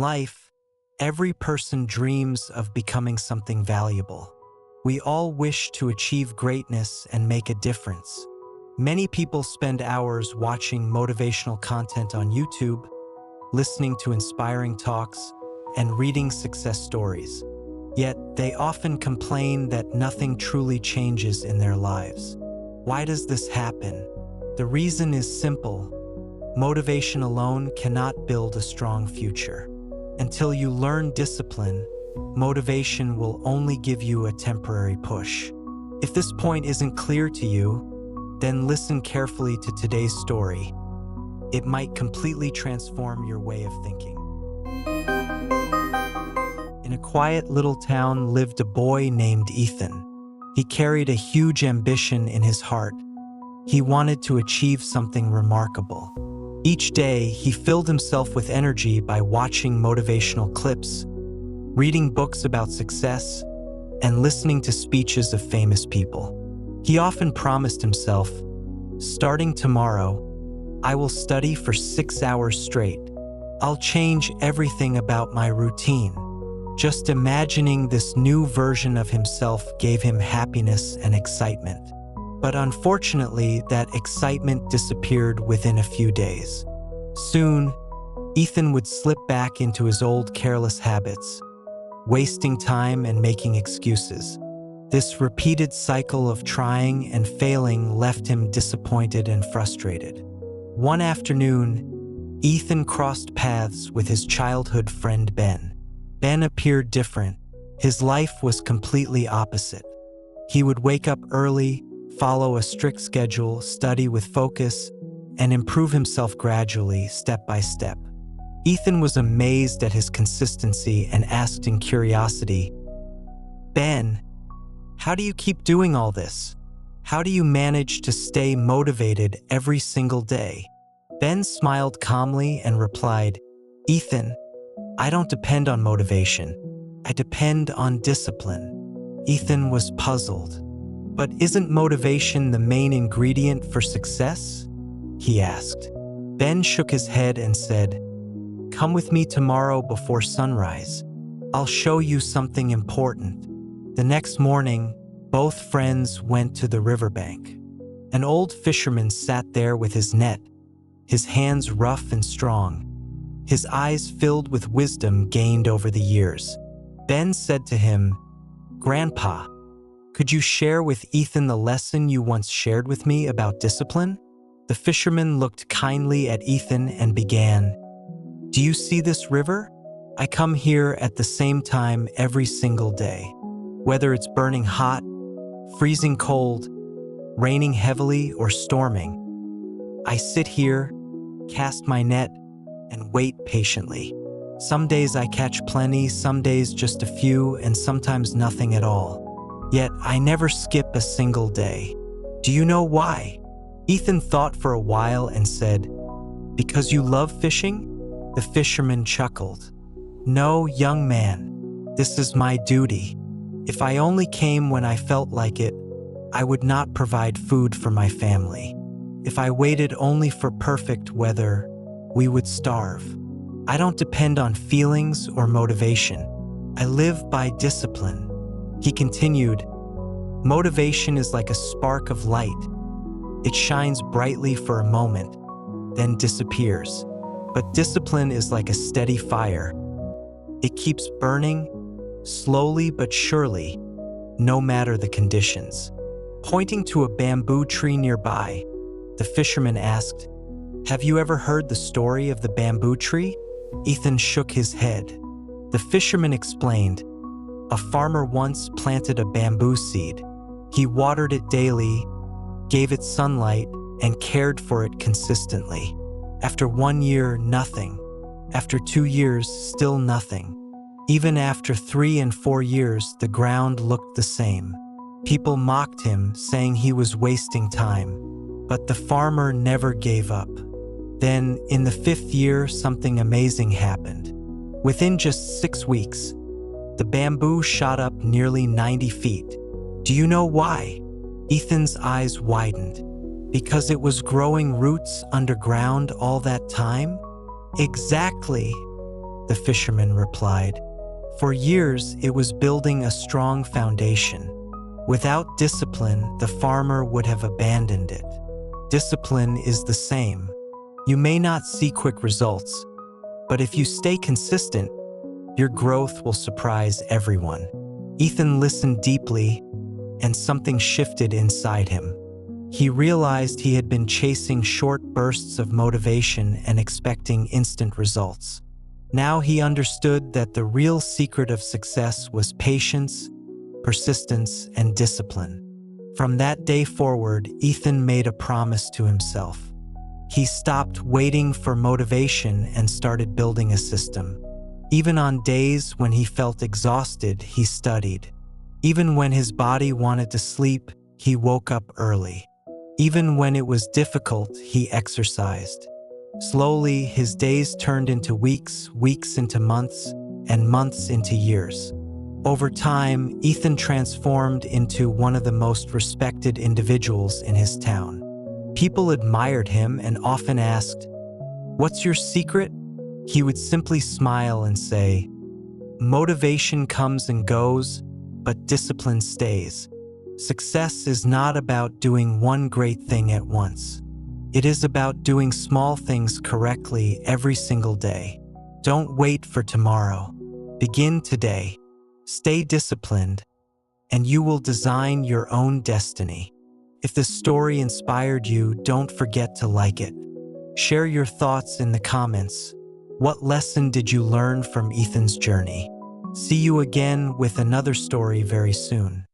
life, every person dreams of becoming something valuable. We all wish to achieve greatness and make a difference. Many people spend hours watching motivational content on YouTube, listening to inspiring talks, and reading success stories. Yet, they often complain that nothing truly changes in their lives. Why does this happen? The reason is simple. Motivation alone cannot build a strong future. Until you learn discipline, motivation will only give you a temporary push. If this point isn't clear to you, then listen carefully to today's story. It might completely transform your way of thinking. In a quiet little town lived a boy named Ethan. He carried a huge ambition in his heart. He wanted to achieve something remarkable. Each day, he filled himself with energy by watching motivational clips, reading books about success, and listening to speeches of famous people. He often promised himself, "Starting tomorrow, I will study for 6 hours straight. I'll change everything about my routine." Just imagining this new version of himself gave him happiness and excitement. But unfortunately, that excitement disappeared within a few days. Soon, Ethan would slip back into his old careless habits, wasting time and making excuses. This repeated cycle of trying and failing left him disappointed and frustrated. One afternoon, Ethan crossed paths with his childhood friend Ben. Ben appeared different. His life was completely opposite. He would wake up early, follow a strict schedule, study with focus, and improve himself gradually, step by step. Ethan was amazed at his consistency and asked in curiosity, "Ben, how do you keep doing all this? How do you manage to stay motivated every single day?" Ben smiled calmly and replied, "Ethan, I don't depend on motivation. I depend on discipline." Ethan was puzzled. "But isn't motivation the main ingredient for success?" he asked. Ben shook his head and said, "Come with me tomorrow before sunrise. I'll show you something important." The next morning, both friends went to the riverbank. An old fisherman sat there with his net, his hands rough and strong, his eyes filled with wisdom gained over the years. Ben said to him, "Grandpa, could you share with Ethan the lesson you once shared with me about discipline?" The fisherman looked kindly at Ethan and began, "Do you see this river? I come here at the same time every single day. Whether it's burning hot, freezing cold, raining heavily, or storming, I sit here, cast my net, and wait patiently. Some days I catch plenty, some days just a few, and sometimes nothing at all. Yet I never skip a single day. Do you know why?" Ethan thought for a while and said, "Because you love fishing?" The fisherman chuckled. "No, young man, this is my duty. If I only came when I felt like it, I would not provide food for my family. If I waited only for perfect weather, we would starve. I don't depend on feelings or motivation. I live by discipline." He continued, "Motivation is like a spark of light. It shines brightly for a moment, then disappears. But discipline is like a steady fire. It keeps burning, slowly but surely, no matter the conditions." Pointing to a bamboo tree nearby, the fisherman asked, "Have you ever heard the story of the bamboo tree?" Ethan shook his head. The fisherman explained, "A farmer once planted a bamboo seed. He watered it daily, gave it sunlight, and cared for it consistently. After 1 year, nothing. After 2 years, still nothing. Even after 3 and 4 years, the ground looked the same. People mocked him, saying he was wasting time. But the farmer never gave up. Then, in the 5th year, something amazing happened. Within just 6 weeks, the bamboo shot up nearly 90 feet. Do you know why?" Ethan's eyes widened. "Because it was growing roots underground all that time?" "Exactly. the fisherman replied. For years, it was building a strong foundation. Without discipline, the farmer would have abandoned it. Discipline is the same. You may not see quick results, but if you stay consistent, your growth will surprise everyone. Ethan listened deeply, and something shifted inside him. He realized he had been chasing short bursts of motivation and expecting instant results. Now he understood that the real secret of success was patience, persistence, and discipline. From that day forward, Ethan made a promise to himself. He stopped waiting for motivation and started building a system. Even on days when he felt exhausted, he studied. Even when his body wanted to sleep, he woke up early. Even when it was difficult, he exercised. Slowly, his days turned into weeks, weeks into months, and months into years. Over time, Ethan transformed into one of the most respected individuals in his town. People admired him and often asked, "What's your secret?" He would simply smile and say, "Motivation comes and goes, but discipline stays." Success is not about doing one great thing at once. It is about doing small things correctly every single day. Don't wait for tomorrow. Begin today. Stay disciplined, and you will design your own destiny. If this story inspired you, don't forget to like it. Share your thoughts in the comments. What lesson did you learn from Ethan's journey? See you again with another story very soon.